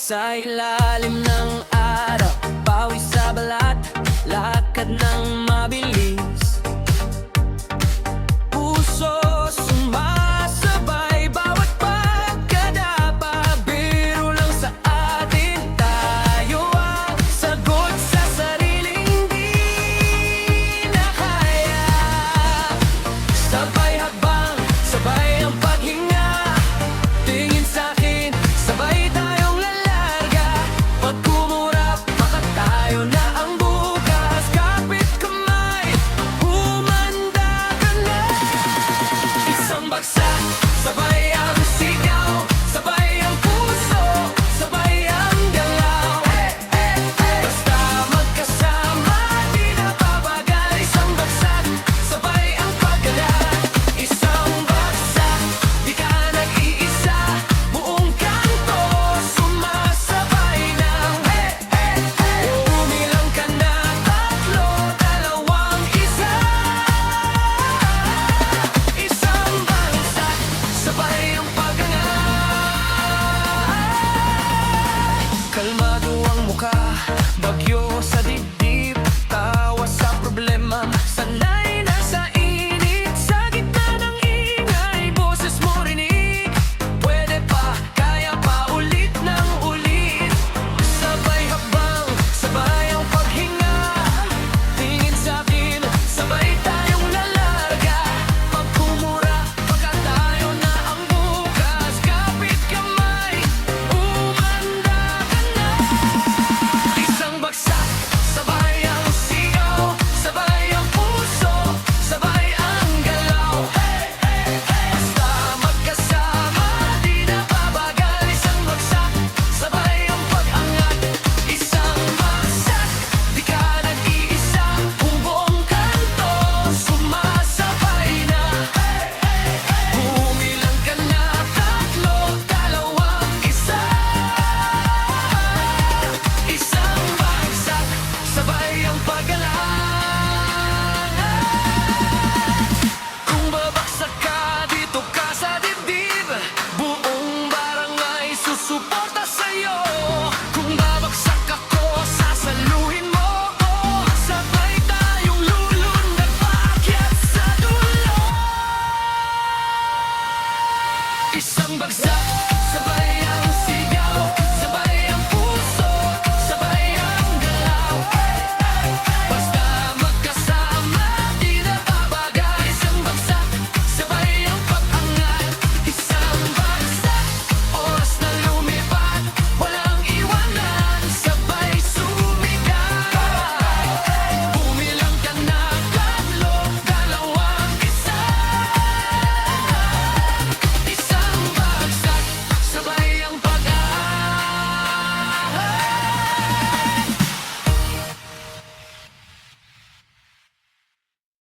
Sa ilalim ng araw, pawis sa balat, lakad ng mabilis. Puso sumasabay, bawat pagkadapa, biro lang sa atin. Tayo ang sagot sa sariling di na kaya. Sabay habang, sabay ang paghinga, tingin sa'kin, sabay tayong lalarga. Pag kumurap, baka tayo na ang bukas. Kapit kamay, humanda ka na. Isang bagsak, sabay ang sigaw, sabay ang puso, sabay ang galaw. Basta magkasama, di na babagal. Isang bagsak, sabay ang paggalat. Isang bagsak, di ka nag-iisa, buong kanto sumasabay na. Umilang ka na, tatlo, dalawang, isa. Isang bagsak, sabay ang pag-angat. Kalmado ang mukha, bagyo sa dibdib, tawa sa problema, sanay na sa init. Sa gitna ng ingay, boses mo rinig. Pwede pa, kaya pa, ulit ng ulit. Sabay habang, sabay ang paghinga, tingin sa'kin, sabay tayong lalarga. Pag kumura, baka tayo na ang bukas. Kapit kamay, umanda ka na. Isang bagsak, sabay ang sigaw, sabay ang puso, sabay ang galaw. Basta magkasama, di na babagal. Isang bagsak, sabay ang pag-angat. Isang bagsak, di ka nag-iisa, kung buong kanto sumasabay na. Bumilang ka na, tatlo, dalawang, isa. Isang bagsak, sabay ang paggalang. Kung babagsak ka, dito ka sa dibdib, buong barangay susuporta sa'yo. Kung babagsak ako, sasaluhin mo ko. Sabay tayong lulundag paakyat sa dulo. Isang bagsak,